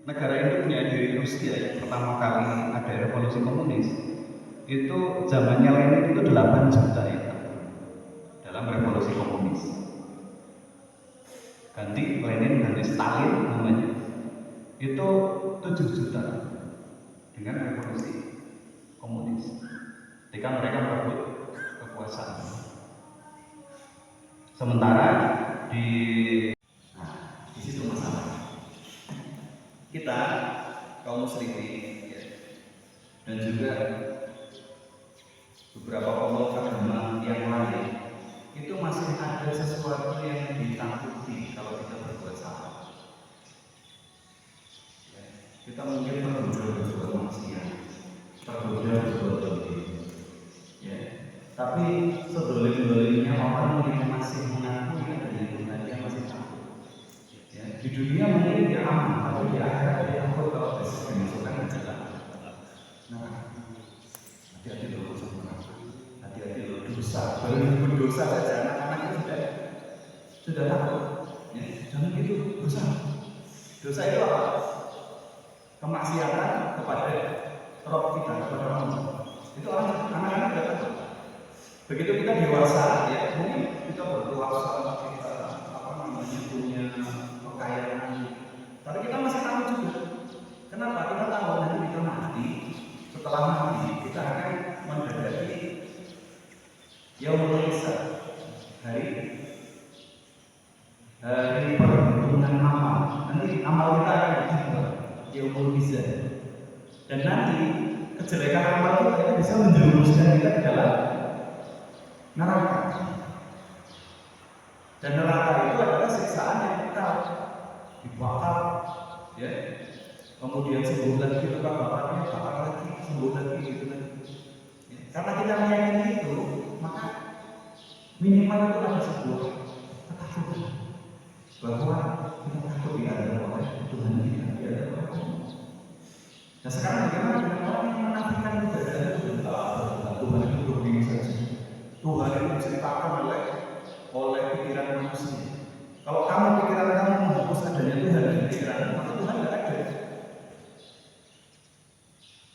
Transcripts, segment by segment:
negara ini punya diri Rusia ya, pertama kali ada revolusi komunis itu zamannya Lenin itu 8 juta ya dalam revolusi komunis. Ganti Lenin, ganti Stalin namanya itu 7 juta dengan revolusi komunis ketika mereka merebut kekuasaan. Sementara di situ masalah kita kaum muslimin ya, dan juga beberapa kelompok agama yang lain itu masih ada sesuatu yang ditakuti kalau kita berbuat salah. Ya, kita mungkin tergoda berbuat maksiat, tergoda berbuat dolim, ya. Tapi sedolim-dolimnya orang yang masih mengakui adanya Tuhan, dia masih takut. Ya, di dunia mungkin dia aman, tapi di akhirat dia takut kalau besok dimasukkan ke dalam. Nah, hati-hati loh sama hati-hati loh dosa. Baru berdosa saja anak-anak itu sudah takut. Ya, jangan gitu dosa. Dosa itu apa? Kemaksiatan kepada Rob kita, kepada Allah. Itu anak-anak sudah takut. Begitu kita dewasa, ya mungkin kita berpuasa, kita punya kekayaan, tapi kita masih tahu juga. Kenapa? Kita tahu nanti kita mati. Setelah mati, kita akan mendekati Yaumul Hisab, hari perhitungan amal. Nanti amal kita akan dihitung Yaumul Hisab, dan nanti kejelekan amal kita bisa menjerumuskan kita ke dalam neraka. Dan neraka itu adalah siksaan yang kekal, dibakar, ya. Kemudian sembuh lagi, luka bakarnya bakar lagi, sembuh lagi, gitu lagi. Ya. Karena kita meyakini itu, maka minimal itu ada sebuah ketakutan bahwa kita takut diadab oleh Tuhan kita, diadab oleh Allah. Nah sekarang bagaimana dengan orang yang menafikan ibadah Tuhan? Tuhan itu begini saja. Tuhan itu bisa dipaham oleh pikiran manusia. Kalau pikiran kamu menghapus adanya Tuhan di pikiran, maka Tuhan tidak ada.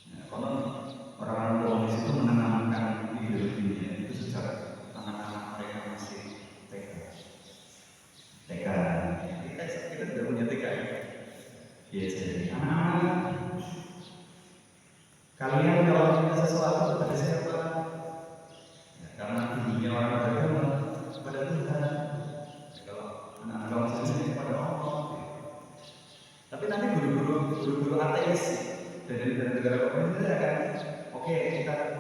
Nah, kalau orang-orang komunis itu menanamkan ideologinya itu sejak anak-anak mereka masih TK. Kita tidak punya TK ya. Ya jadi anak-anak, kalian kalau minta sesuatu kepada siapa? Karena dulunya orang beragama kepada Tuhan, kalau anak-anak muslim kepada Allah. Tapi nanti guru-guru ateis dari negara-negara komunis itu akan oke,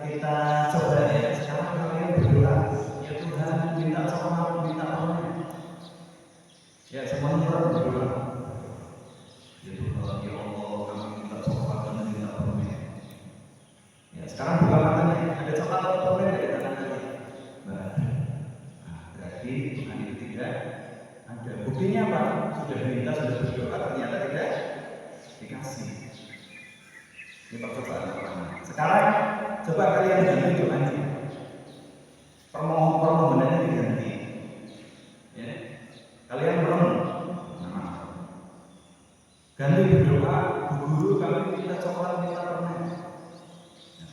kita coba ya. Sekarang kalian berdoa, ya Tuhan minta sama minta permen. Ya semuanya orang berdoa. Ya Tuhan, ya Allah kami minta coklat dan minta permen. Ya sekarang buka matanya, ada coklat atau permen dari tangan kalian? Berarti Tuhan itu tidak ada. Buktinya apa? Sudah minta, sudah berdoa, ternyata tidak dikasih. Ini percobaan pertama. Sekarang coba kalian ganti doanya. Permohonannya diganti. Ya. Kalian merenung. Ganti berdoa, guru kami minta coklat, minta permen.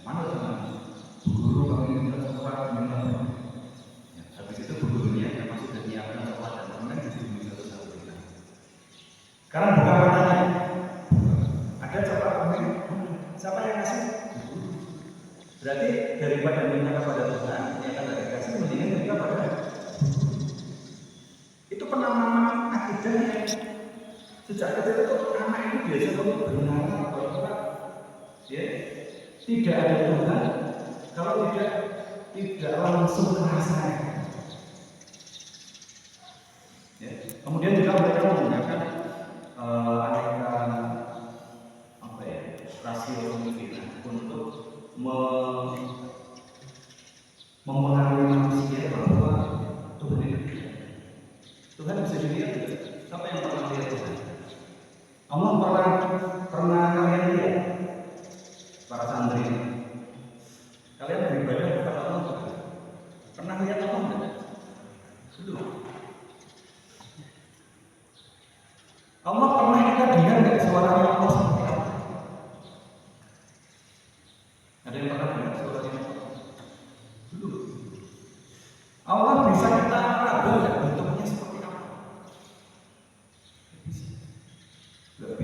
Mana teman? Guru kami minta coklat, minta permen. Habis itu gurunya memang sudah menyiapkan coklat dan permen jadi bisa satu-satu. Sekarang buka matanya. Ada coklat permen. Siapa yang kasih? Berarti daripada minta kepada Tuhan, ternyata tidak dikasih, mendingan minta kepada itu penanaman akidah yang sejak kecil itu anak itu biasa untuk benar bahwa ya tidak ada Tuhan kalau tidak langsung rasanya. Ya. Kemudian juga mereka menggunakan aneka rasio pemikiran untuk mempengaruhi manusia bahwa Tuhan itu Tuhan bisa dilihat juga. Siapa yang pernah lihat Tuhan? Allah pernah kalian lihat para santri? Kalian beribadah kepada Allah pernah lihat Allah tidak? Belum. Allah pernah kita dengar nggak suaranya Allah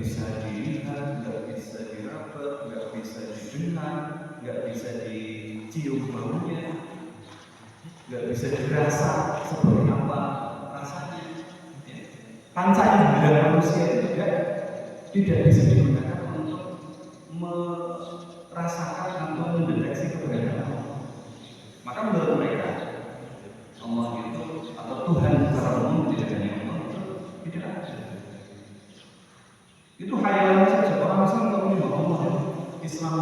bisa dilihat, nggak bisa diraba, nggak bisa didengar, nggak bisa dicium baunya, nggak bisa dirasa seperti apa rasanya. Ya. Panca indera manusia itu juga tidak bisa digunakan untuk merasakan atau mendeteksi keberadaan Allah. Maka menurut mereka Allah itu atau Tuhan secara umum tidak hanya Allah itu tidak ada. Itu khayalan saja. Orang Islam kalau menyembah Allah, Islam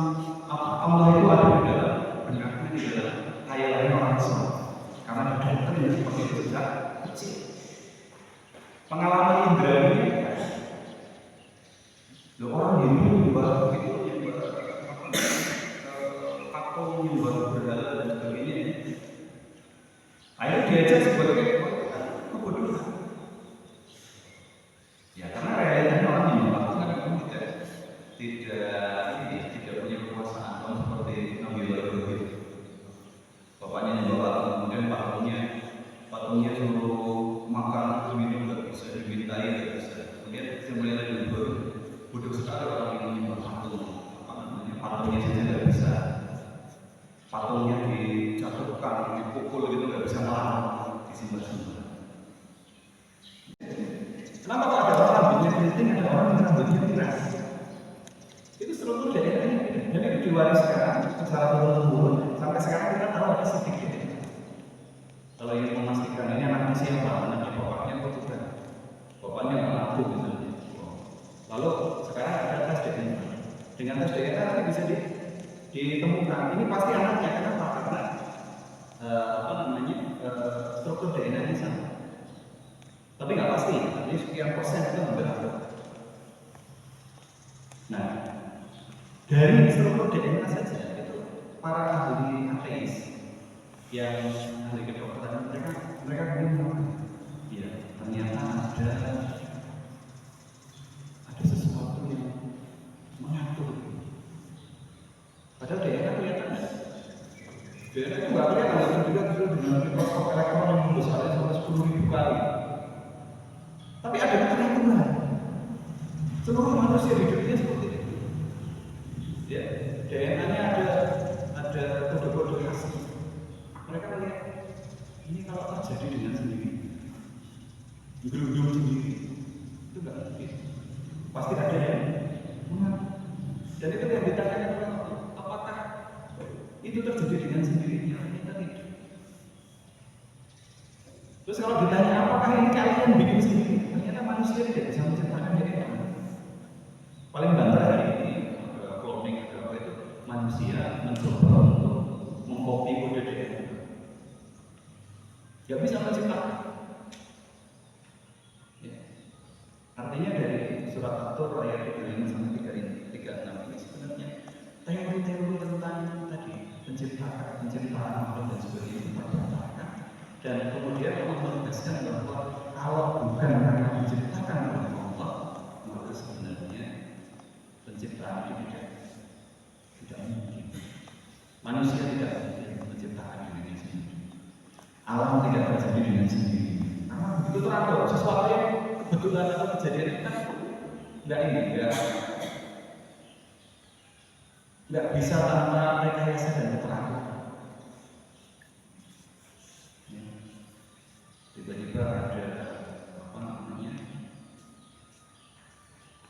Allah itu ada di dalam benaknya, di dalam khayalannya orang Islam. Karena doktrin seperti itu sejak kecil. Pengalaman indrawi orang Hindu menyembah begitu, menyembah patung, menyembah berhala dan sebagainya. Akhirnya diajar sebagai kebodohan. Ya karena realitanya orang menyembah kan memang tidak punya kekuasaan seperti Nabi Ibrahim. Bapaknya nyembah patung, kemudian patungnya suruh makan minum nggak bisa, dimintai nggak bisa. Kemudian sembelih lagi bodoh sekali orang yang menyembah patung. Patungnya saja nggak bisa. Patungnya dijatuhkan, dipukul gitu nggak bisa melawan, disimpan-simpan. Kenapa kok ada orang rambutnya keriting, ada orang yang rambutnya pirang? Itu struktur DNA ini. Jadi itu diwariskan secara turun-temurun. Sampai sekarang kita tahu ada sedikit. Kalau ingin memastikan ini anaknya siapa, anaknya bapaknya atau bukan, bapaknya mengaku misalnya. Lalu sekarang ada tes DNA. Dengan tes DNA nanti bisa ditemukan ini pasti anaknya. Kenapa? Karena struktur DNA ini sama. Tapi nggak pasti. Jadi sekian persen itu hampir. Nah, dari struktur DNA saja itu para ahli ateis yang ahli kedokteran mereka bilang ya ternyata ada sesuatu yang mengatur. Padahal DNA kelihatan. DNA itu nggak kelihatan juga dengan mikroskop elektron yang besarnya sampai 10.000 kali. Tapi ada keteraturan. Seluruh manusia di dunia seperti itu. Ya, DNA-nya ada kode-kode khas. Mereka melihat ini kalau terjadi dengan sendiri, gerundung sendiri, itu nggak mungkin. Pasti ada yang mengaku. Dan itu yang ditanyakan apakah itu terjadi dengan sendirinya? Kita tidak. Terus kalau ditanya apakah ini kalian bikin sendiri? Ternyata manusia tidak bisa menciptakan DNA. Paling banter hari ini cloning atau apa itu manusia mencoba untuk mengcopy kode DNA. Gak bisa menciptakan. Ya. Artinya dari surat At-Tur ayat 35 sampai 36 ini sebenarnya teori-teori tentang tadi penciptaan makhluk dan sebagainya itu terbantahkan. Dan kemudian Allah menegaskan bahwa kalau bukan karena diciptakan oleh Allah, maka sebenarnya penciptaan itu tidak mungkin. Manusia tidak mungkin menciptakan dirinya sendiri. Alam tidak terjadi dengan sendiri. Karena begitu teratur sesuatu yang kebetulan atau kejadian itu kan nggak bisa tanpa rekayasa dan keteraturan. Tiba-tiba ada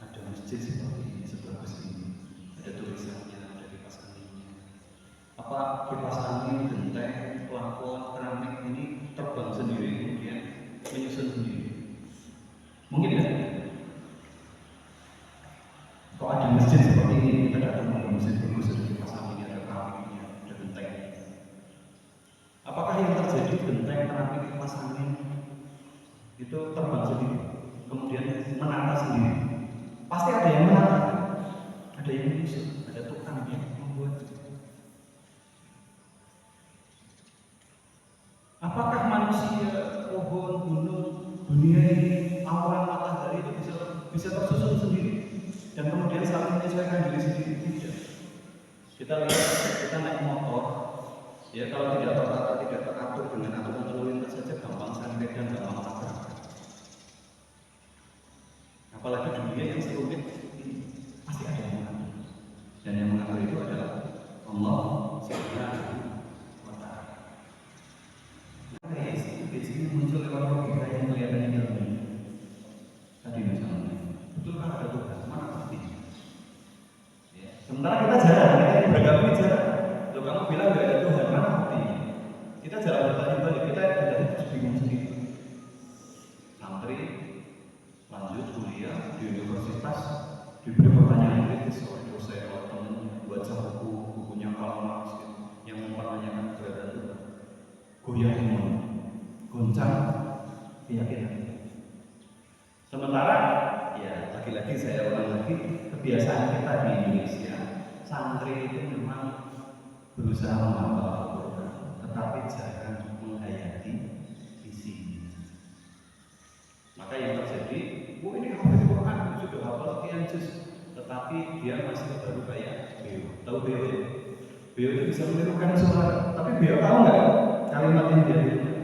ada masjid seperti ini, sebagus ini, ada tulisannya, ada kipas anginnya. Apa kipas angin, genteng, plafon, keramik ini terbang sendiri, kemudian menyusun sendiri? Mungkin ya? Kok ada masjid seperti ini, kita datang ke masjid bagus, ada kipas anginnya, ada keramiknya, ada gentengnya. Apakah yang terjadi genteng, keramik, kipas angin itu terbang sendiri, kemudian menata sendiri? Pasti ada yang menata, ada yang menyusun, ada tukang yang membuat. Apakah manusia, pohon, gunung, dunia ini, awan, matahari itu bisa tersusun sendiri dan kemudian saling menyesuaikan diri sendiri? Tidak. Kita lihat, kita naik motor, ya kalau tidak tertata, tidak teratur dengan aturan lalu lintas saja gampang santai dan gampang nabrak. Apalagi dunia yang serumit Sementara kita jarang, kita yang beragama ini jarang. Kalau kamu bilang nggak ada Tuhan, mana buktinya? Kita jarang bertanya balik, kita dari terus bingung sendiri. Santri lanjut kuliah di universitas diberi pertanyaan kritis oleh dosen atau teman, baca bukunya Karl Marx yang mempertanyakan keberadaan Tuhan. Goyah iman, goncang keyakinan. Sementara ya lagi-lagi saya ulang lagi, kebiasaan kita di Indonesia, santri itu memang berusaha menghafal Al-Quran, tetapi jarang menghayati isinya. Maka yang terjadi, ini hafal Al-Quran sudah hafal sekian juz, tetapi dia masih baru kayak beo. Tahu beo ya? Beo itu bisa menirukan suara, tapi beo tahu nggak kalimat yang dia bilang?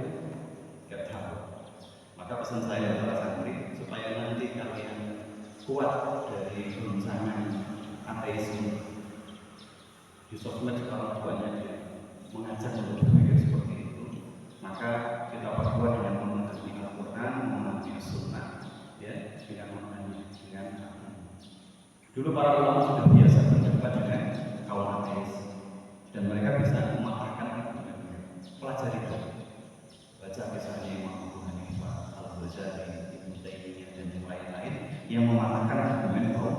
Nggak tahu. Maka pesan saya kepada santri supaya nanti kalian kuat dari goncangan ateisme. Di sosmed sekarang banyak yang mengajak untuk berpikir seperti itu. Maka kita perkuat dengan memahami Al-Quran, memahami Sunnah, ya, dengan memahami dengan dulu para ulama sudah biasa berdebat dengan kaum ateis dan mereka bisa mematahkan argumen. Pelajari baca kisahnya Imam Abu Hanifah, Al-Ghazali, Ibnu Taimiyah dan yang lain-lain yang mematahkan argumen kaum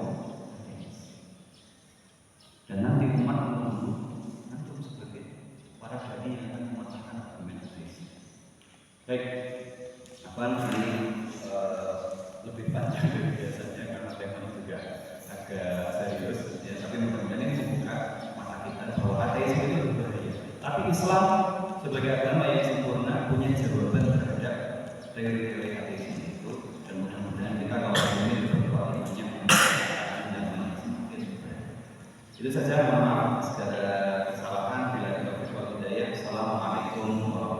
ateis. Dan nanti umat menunggu antum sebagai para dai yang akan mematahkan argumen ateis. Baik, ini lebih panjang dari biasanya karena temanya juga agak serius, ya. Tapi mudah-mudahan ini membuka mata kita bahwa ateisme itu berbahaya. Tapi Islam sebagai agama yang sempurna punya jawaban terhadap teori-teori ateisme itu, dan mudah-mudahan kita kalau ini berdoa banyak dan semakin berat. Itu saja, mohon maaf segala kesalahan bila kita berbuat hidayah. Assalamualaikum warahmatullahi wabarakatuh.